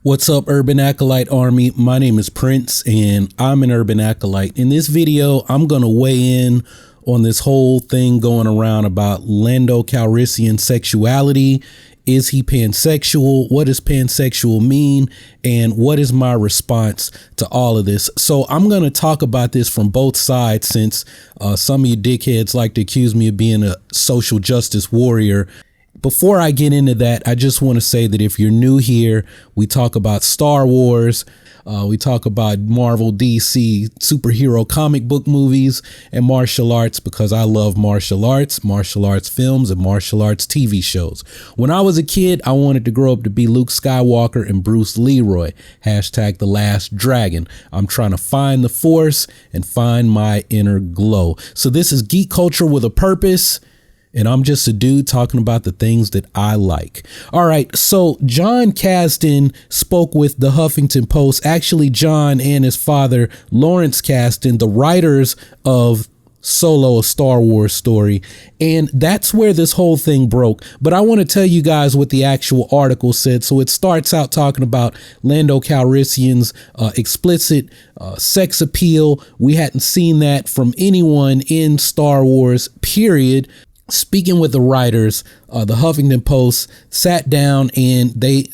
What's up, Urban Acolyte Army? My name is Prince and I'm an Urban Acolyte. In this video, I'm going to weigh in on this whole thing going around about Lando Calrissian sexuality. Is he pansexual? What does pansexual mean? And what is my response to all of this? So I'm going to talk about this from both sides, since some of you dickheads like to accuse me of being a social justice warrior. Before I get into that, I just want to say that if you're new here, we talk about Star Wars, we talk about Marvel, DC, superhero comic book movies, and martial arts, because I love martial arts films, and martial arts TV shows. When I was a kid, I wanted to grow up to be Luke Skywalker and Bruce Leroy. Hashtag the last dragon. I'm trying to find the Force and find my inner glow. So this is geek culture with a purpose. And I'm just a dude talking about the things that I like. All right, so John Caston spoke with the Huffington Post. Actually, John and his father, Lawrence Caston, the writers of Solo, a Star Wars story. And that's where this whole thing broke. But I want to tell you guys what the actual article said. So it starts out talking about Lando Calrissian's explicit sex appeal. We hadn't seen that from anyone in Star Wars, period. Speaking with the writers, the Huffington Post sat down and they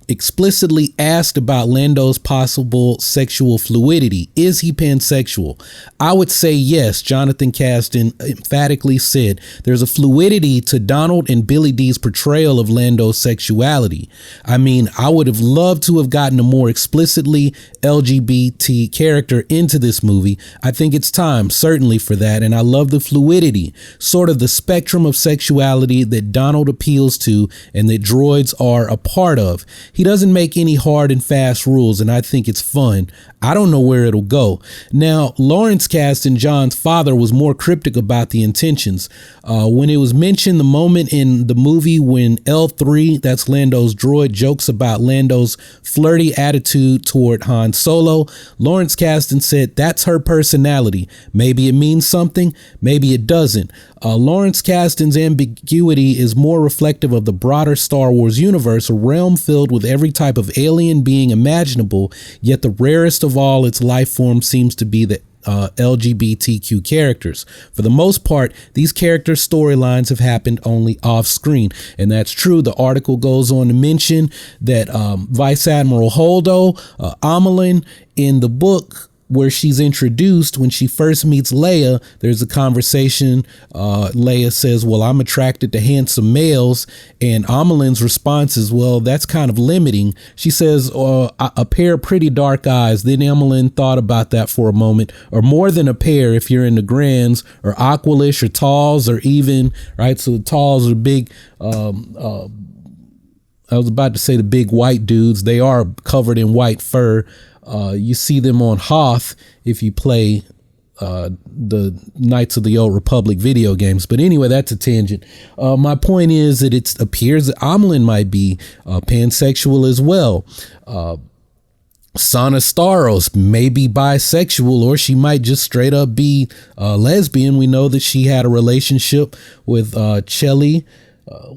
explicitly asked about Lando's possible sexual fluidity. Is he pansexual? I would say yes. Jonathan Caston emphatically said there's a fluidity to Donald and Billy D's portrayal of Lando's sexuality. I mean, I would have loved to have gotten a more explicitly LGBT character into this movie. I think it's time, certainly, for that. And I love the fluidity, sort of the spectrum of sexuality that Donald appeals to and that droids are a part of. He doesn't make any hard and fast rules, and I think it's fun. I don't know where it'll go. Now, Lawrence Caston, John's father, was more cryptic about the intentions. When it was mentioned the moment in the movie when L3, that's Lando's droid, jokes about Lando's flirty attitude toward Han Solo, Lawrence Caston said that's her personality. Maybe it means something, maybe it doesn't. Lawrence Caston's ambiguity is more reflective of the broader Star Wars universe, a realm filled with every type of alien being imaginable, yet the rarest of all its life forms seems to be the LGBTQ characters. For the most part, these character storylines have happened only off screen, and that's true. The article goes on to mention that Vice Admiral Holdo, Amelin, in the book where she's introduced, when she first meets Leia, there's a conversation. Leia says, well, I'm attracted to handsome males. And Amelin's response is, well, that's kind of limiting. She says, a pair of pretty dark eyes. Then Amelin thought about that for a moment, or more than a pair if you're into Grands or Aqualish or Talls, or even, right? So the Talls are big, I was about to say the big white dudes. They are covered in white fur. You see them on Hoth if you play the Knights of the Old Republic video games. But anyway, that's a tangent. My point is that it appears that Amelin might be pansexual as well. Sana Staros may be bisexual, or she might just straight up be lesbian. We know that she had a relationship with Chelly.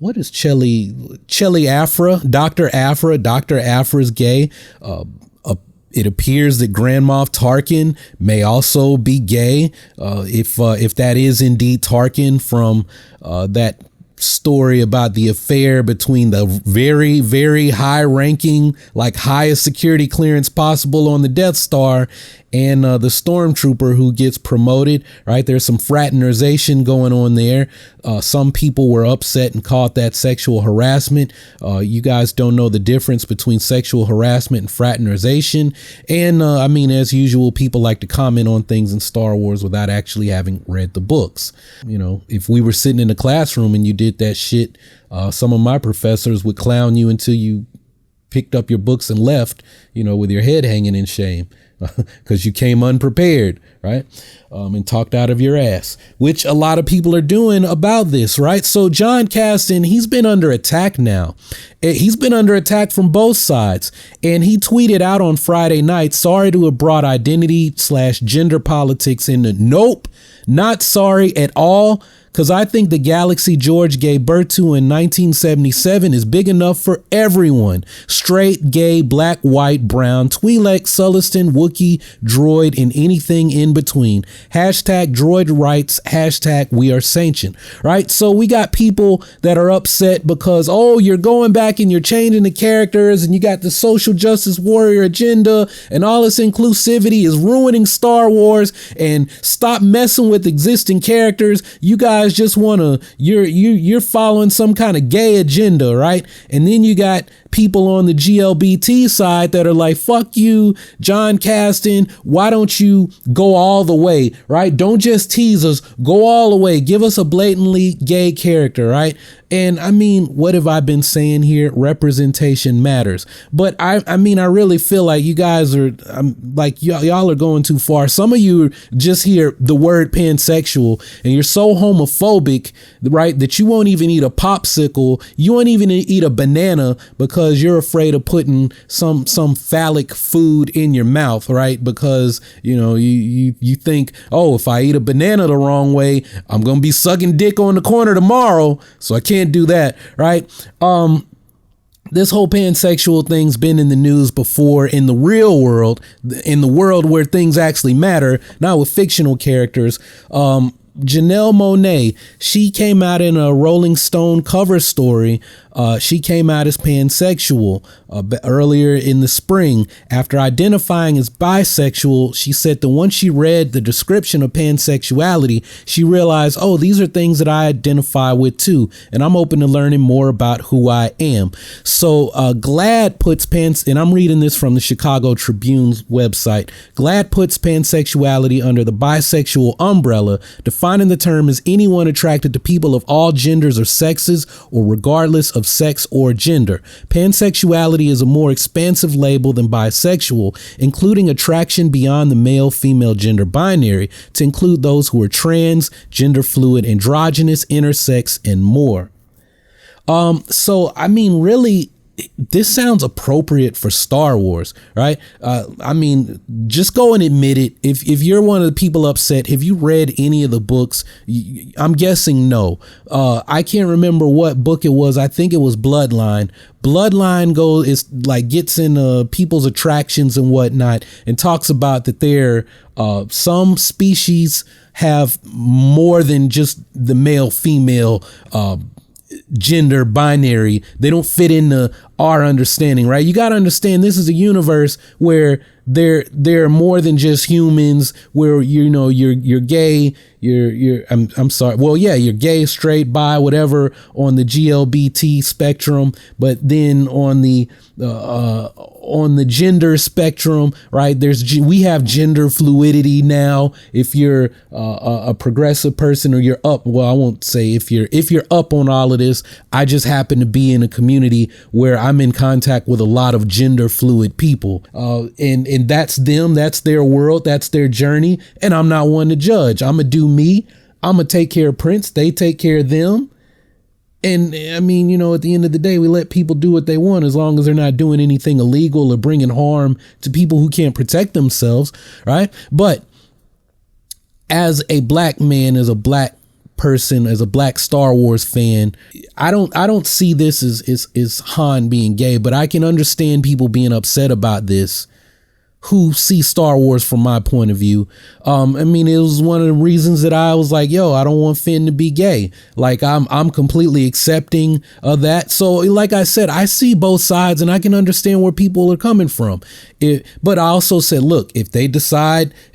What is Chelly? Chelly Afra, Dr. Afra. Dr. Afra's gay. It appears that Grand Moff Tarkin may also be gay, if that is indeed Tarkin from that story about the affair between the very, very high-ranking, like highest security clearance possible on the Death Star, and the stormtrooper who gets promoted, right? There's some fraternization going on there. Some people were upset and called that sexual harassment. You guys don't know the difference between sexual harassment and fraternization. And I mean, as usual, people like to comment on things in Star Wars without actually having read the books. You know, if we were sitting in a classroom and you did that shit, some of my professors would clown you until you picked up your books and left, you know, with your head hanging in shame. Because you came unprepared, right? And talked out of your ass, which a lot of people are doing about this, right? So John Caston, he's been under attack now. He's been under attack from both sides. And he tweeted out on Friday night, sorry to have brought identity/gender politics into. Nope, not sorry at all. Because I think the galaxy George gave birth to in 1977 is big enough for everyone. Straight, gay, black, white, brown, Twi'lek, Sullustan, Wookiee, droid, and anything in between. Hashtag droid rights, hashtag we are sentient, right? So we got people that are upset because, oh, you're going back and you're changing the characters and you got the social justice warrior agenda and all this inclusivity is ruining Star Wars, and stop messing with existing characters. You guys just want to, you're following some kind of gay agenda, right? And then you got people on the GLBT side that are like, fuck you, John Caston, why don't you go all the way, right? Don't just tease us, go all the way, give us a blatantly gay character, right? And I mean, what have I been saying here? Representation matters. But I mean, I really feel like you guys are like, y'all are going too far. Some of you just hear the word pansexual and you're so homophobic, right, that you won't even eat a popsicle. You won't even eat a banana because you're afraid of putting some phallic food in your mouth, right? Because, you know, you think, oh, if I eat a banana the wrong way, I'm going to be sucking dick on the corner tomorrow. So I can't do that, right? This whole pansexual thing's been in the news before in the real world, in the world where things actually matter, not with fictional characters. Janelle Monáe, she came out in a Rolling Stone cover story. She came out as pansexual earlier in the spring. After identifying as bisexual, she said that once she read the description of pansexuality, she realized, oh, these are things that I identify with too, and I'm open to learning more about who I am. So GLAAD puts and I'm reading this from the Chicago Tribune's website. GLAAD puts pansexuality under the bisexual umbrella, defining the term as anyone attracted to people of all genders or sexes, or regardless of sex or gender. Pansexuality is a more expansive label than bisexual, including attraction beyond the male-female gender binary to include those who are trans, gender fluid, androgynous, intersex, and more. So, I mean, really, this sounds appropriate for Star Wars, right? I mean, just go and admit it. If you're one of the people upset, have you read any of the books? I'm guessing no. I can't remember what book it was. I think it was Bloodline. Bloodline gets into people's attractions and whatnot, and talks about that there some species have more than just the male female gender binary. They don't fit into our understanding, right? You got to understand, this is a universe where they're more than just humans, where, you know, you're gay, I'm sorry. Well, yeah, you're gay, straight, bi, whatever on the GLBT spectrum, but then on the gender spectrum, right? We have gender fluidity now. If you're a progressive person, or you're up, well, I won't say if you're up on all of this. I just happen to be in a community where I'm in contact with a lot of gender fluid people, and that's them, that's their world, that's their journey, and I'm not one to judge. I'm gonna do me. I'm gonna take care of Prince. They take care of them. And I mean, you know, at the end of the day, we let people do what they want as long as they're not doing anything illegal or bringing harm to people who can't protect themselves, right? But as a black man, as a black person, as a black Star Wars fan, I don't see this as Han being gay, but I can understand people being upset about this who see Star Wars from my point of view. I mean, it was one of the reasons that I was like, yo, I don't want Finn to be gay. Like, I'm completely accepting of that. So like I said, I see both sides and I can understand where people are coming from. But I also said, look, if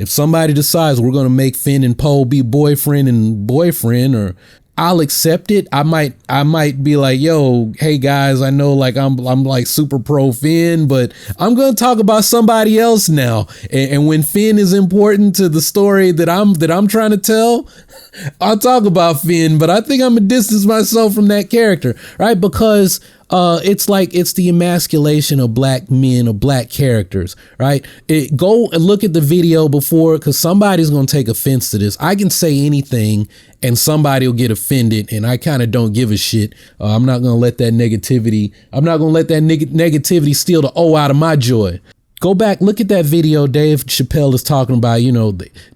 somebody decides we're going to make Finn and Poe be boyfriend and boyfriend, or I'll accept it. I might be like, yo, hey guys, I know like I'm like super pro Finn, but I'm going to talk about somebody else now. And when Finn is important to the story that I'm trying to tell, I'll talk about Finn, but I think I'm gonna distance myself from that character, right? Because it's like it's the emasculation of black men, of black characters, right? Go and look at the video before, because somebody's going to take offense to this. I can say anything and somebody will get offended, and I kind of don't give a shit. I'm not going to let that negativity, negativity steal the O out of my joy. Go back, look at that video Dave Chappelle is talking about,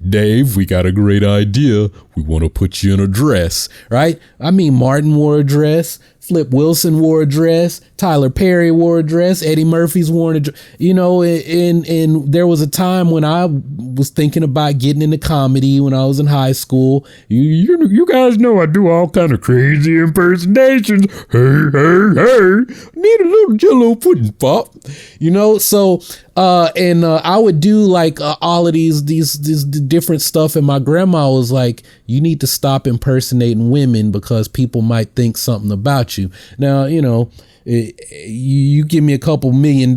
Dave, we got a great idea. We want to put you in a dress, right? I mean, Martin wore a dress. Flip Wilson wore a dress. Tyler Perry wore a dress. Eddie Murphy's worn a dress. And there was a time when I was thinking about getting into comedy when I was in high school. You guys know I do all kind of crazy impersonations. Hey, hey, hey. Need a little Jello pudding pop. So I would do like all of these different stuff, and my grandma was like, you need to stop impersonating women because people might think something about you. Now, you give me a couple $1 million.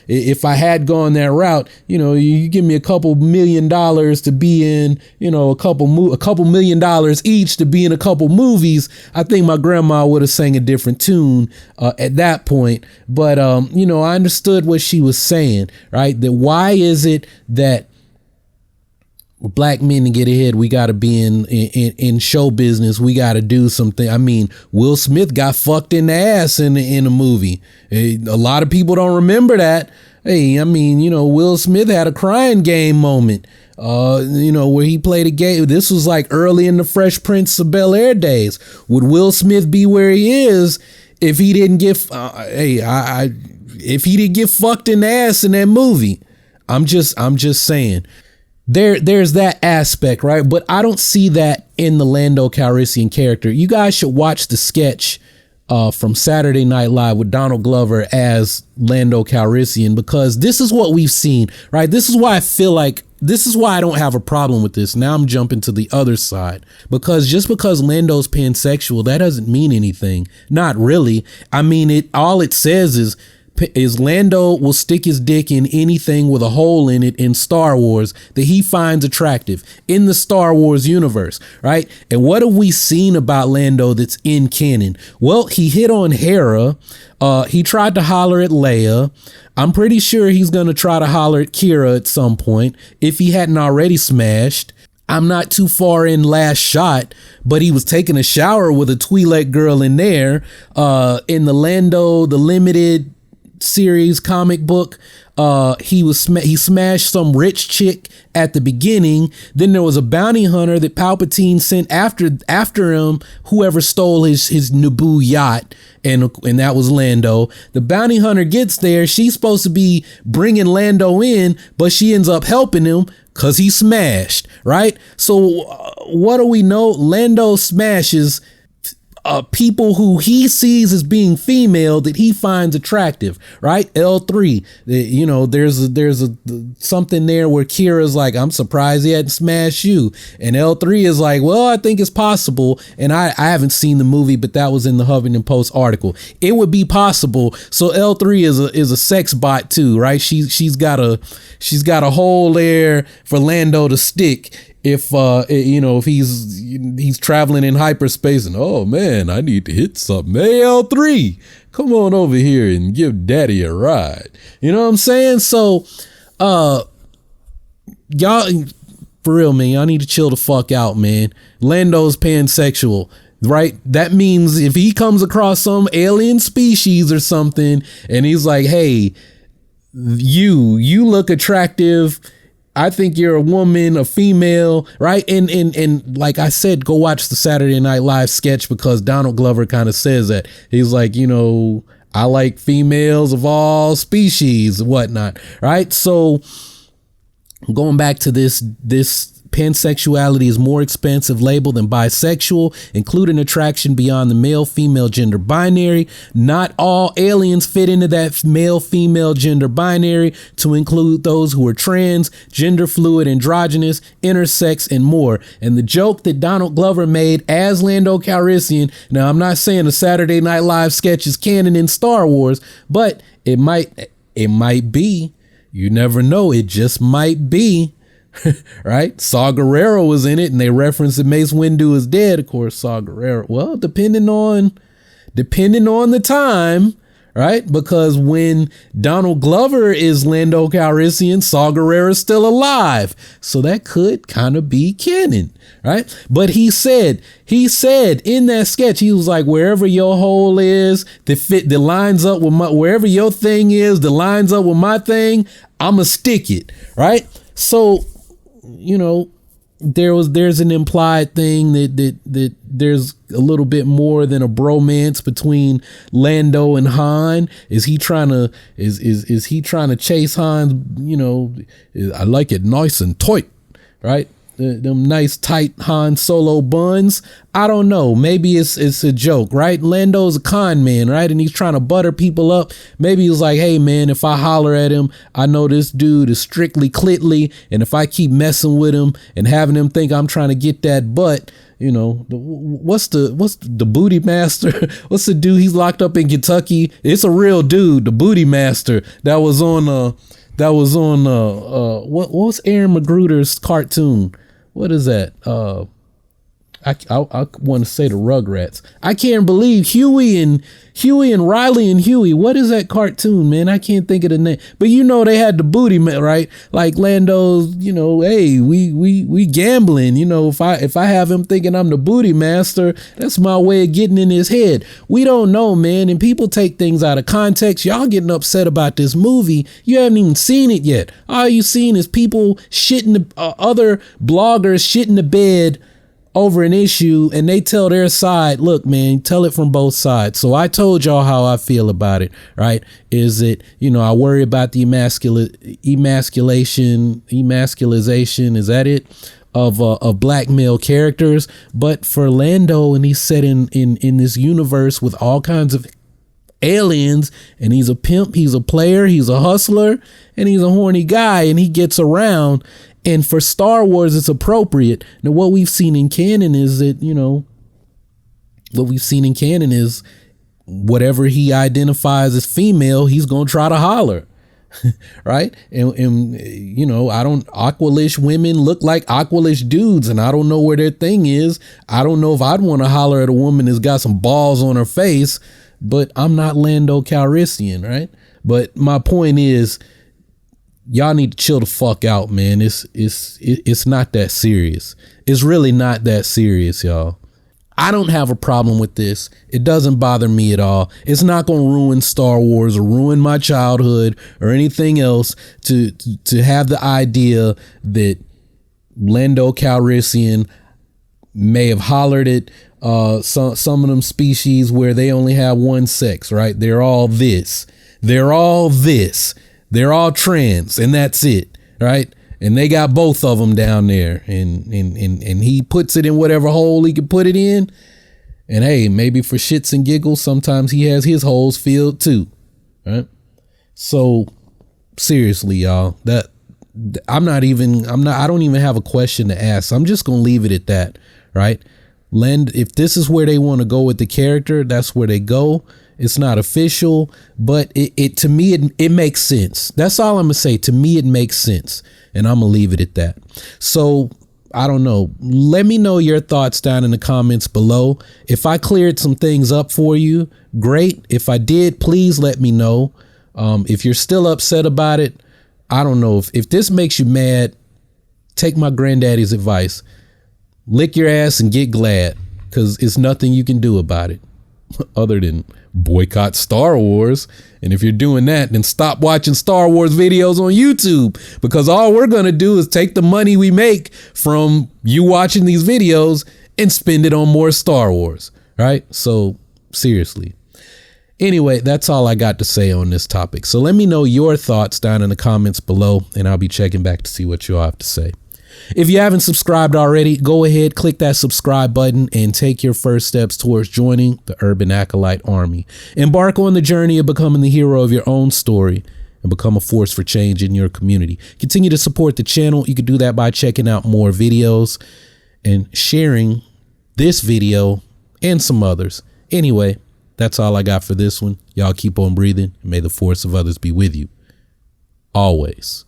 If I had gone that route, you give me a couple $1 million to be in, a couple $1 million each to be in a couple movies, I think my grandma would have sang a different tune at that point. But, I understood what she was saying, right? That why is it that black men to get ahead, we got to be in show business. We got to do something. I mean, Will Smith got fucked in the ass in a movie. A lot of people don't remember that. Hey, I mean, Will Smith had a crying game moment, where he played a game. This was like early in the Fresh Prince of Bel-Air days. Would Will Smith be where he is if he didn't get, if he didn't get fucked in the ass in that movie? I'm just saying. There's that aspect, right? But I don't see that in the Lando Calrissian character. You guys should watch the sketch from Saturday Night Live with Donald Glover as Lando Calrissian, because this is what we've seen, right? This is why I don't have a problem with this. Now I'm jumping to the other side, because just because Lando's pansexual, that doesn't mean anything. Not really. I mean, all it says is Lando will stick his dick in anything with a hole in it in Star Wars that he finds attractive in the Star Wars universe, right? And what have we seen about Lando that's in canon? Well, he hit on Hera. He tried to holler at Leia. I'm pretty sure he's going to try to holler at Kira at some point if he hadn't already smashed. I'm not too far in Last Shot, but he was taking a shower with a Twi'lek girl in there. In the Lando, the limited series comic book, he smashed some rich chick at the beginning. Then there was a bounty hunter that Palpatine sent after him, whoever stole his Naboo yacht, and that was Lando. The bounty hunter gets there. She's supposed to be bringing Lando in, but she ends up helping him because he smashed, right? So what do we know? Lando smashes people who he sees as being female that he finds attractive, right? L3, there's something there where Kira's like, I'm surprised he hadn't smashed you. And L3 is like, well, I think it's possible. And I haven't seen the movie, but that was in the Huffington Post article. It would be possible. So L3 is a sex bot too, right? She's got a hole there for Lando to stick. If he's traveling in hyperspace and, oh man, I need to hit something. Hey, L3, come on over here and give daddy a ride. You know what I'm saying? So, y'all, for real, man, y'all need to chill the fuck out, man. Lando's pansexual, right? That means if he comes across some alien species or something and he's like, hey, you look attractive, I think you're a woman, a female, right? And like I said, go watch the Saturday Night Live sketch, because Donald Glover kind of says that. He's like, I like females of all species and whatnot, right? So going back to this pansexuality is more expansive label than bisexual, including attraction beyond the male-female gender binary. Not all aliens fit into that male-female gender binary, to include those who are trans, gender fluid, androgynous, intersex, and more. And the joke that Donald Glover made as Lando Calrissian, now I'm not saying the Saturday Night Live sketch is canon in Star Wars, but it might be. You never know. It just might be. Right? Saw Gerrera was in it, and they referenced that Mace Windu is dead. Of course, Saw Gerrera. Well, depending on depending on the time, right? Because when Donald Glover is Lando Calrissian, Saw Gerrera's still alive. So that could kind of be canon, right? But he said in that sketch, he was like, wherever your hole is, that lines up with wherever your thing is, that lines up with my thing, I'ma stick it, right? So, you know, there's an implied thing that there's a little bit more than a bromance between Lando and Han. Is he trying to chase Han? You know, I like it nice and tight, right? Them nice tight Han Solo buns. I don't know. Maybe it's a joke, right? Lando's a con man, right? And he's trying to butter people up. Maybe he's like, hey man, if I holler at him, I know this dude is strictly clitly, and if I keep messing with him and having him think I'm trying to get that butt, you know, what's the booty master? What's the dude? He's locked up in Kentucky. It's a real dude, the booty master that was on what was Aaron McGruder's cartoon? What is that? I want to say the Rugrats. I can't believe Huey and Riley and Huey. What is that cartoon, man? I can't think of the name. But you know they had the booty man, right? Like Lando's, you know, hey, we gambling. You know, if I have him thinking I'm the booty master, that's my way of getting in his head. We don't know, man. And people take things out of context. Y'all getting upset about this movie. You haven't even seen it yet. All you seen is people shitting other bloggers shitting the bed over an issue, and they tell their side. Look, man, tell it from both sides. So I told y'all how I feel about it, right? Is it, you know, I worry about the emasculization, is that it? Of black male characters. But for Lando, and he's set in this universe with all kinds of aliens, and he's a pimp, he's a player, he's a hustler, and he's a horny guy, and he gets around. And for Star Wars, it's appropriate. Now, what we've seen in canon is that, you know, whatever he identifies as female, he's going to try to holler. Right. And, you know, Aqualish women look like Aqualish dudes, and I don't know where their thing is. I don't know if I'd want to holler at a woman that's got some balls on her face, but I'm not Lando Calrissian. Right. But my point is, y'all need to chill the fuck out, man. It's not that serious. It's really not that serious, y'all. I don't have a problem with this. It doesn't bother me at all. It's not going to ruin Star Wars or ruin my childhood or anything else to have the idea that Lando Calrissian may have hollered at some of them species where they only have one sex, right? They're all this. They're all this. They're all trans, and that's it, right? And they got both of them down there, and he puts it in whatever hole he can put it in. And hey, maybe for shits and giggles, sometimes he has his holes filled too, right? So seriously, y'all, I don't even have a question to ask. I'm just gonna leave it at that, right? If this is where they want to go with the character, that's where they go. It's not official, but it to me, it makes sense. That's all I'm gonna say. To me, it makes sense, and I'm gonna leave it at that. So I don't know. Let me know your thoughts down in the comments below. If I cleared some things up for you, great. If I did, please let me know. If you're still upset about it, I don't know. If this makes you mad, take my granddaddy's advice. Lick your ass and get glad, because it's nothing you can do about it other than boycott Star Wars. And if you're doing that, then stop watching Star Wars videos on YouTube, because all we're going to do is take the money we make from you watching these videos and spend it on more Star Wars. Right? So seriously. Anyway, that's all I got to say on this topic. So let me know your thoughts down in the comments below, and I'll be checking back to see what you all have to say. If you haven't subscribed already, go ahead, click that subscribe button and take your first steps towards joining the Urban Acolyte Army. Embark on the journey of becoming the hero of your own story and become a force for change in your community. Continue to support the channel. You can do that by checking out more videos and sharing this video and some others. Anyway, that's all I got for this one. Y'all keep on breathing, and may the force of others be with you always.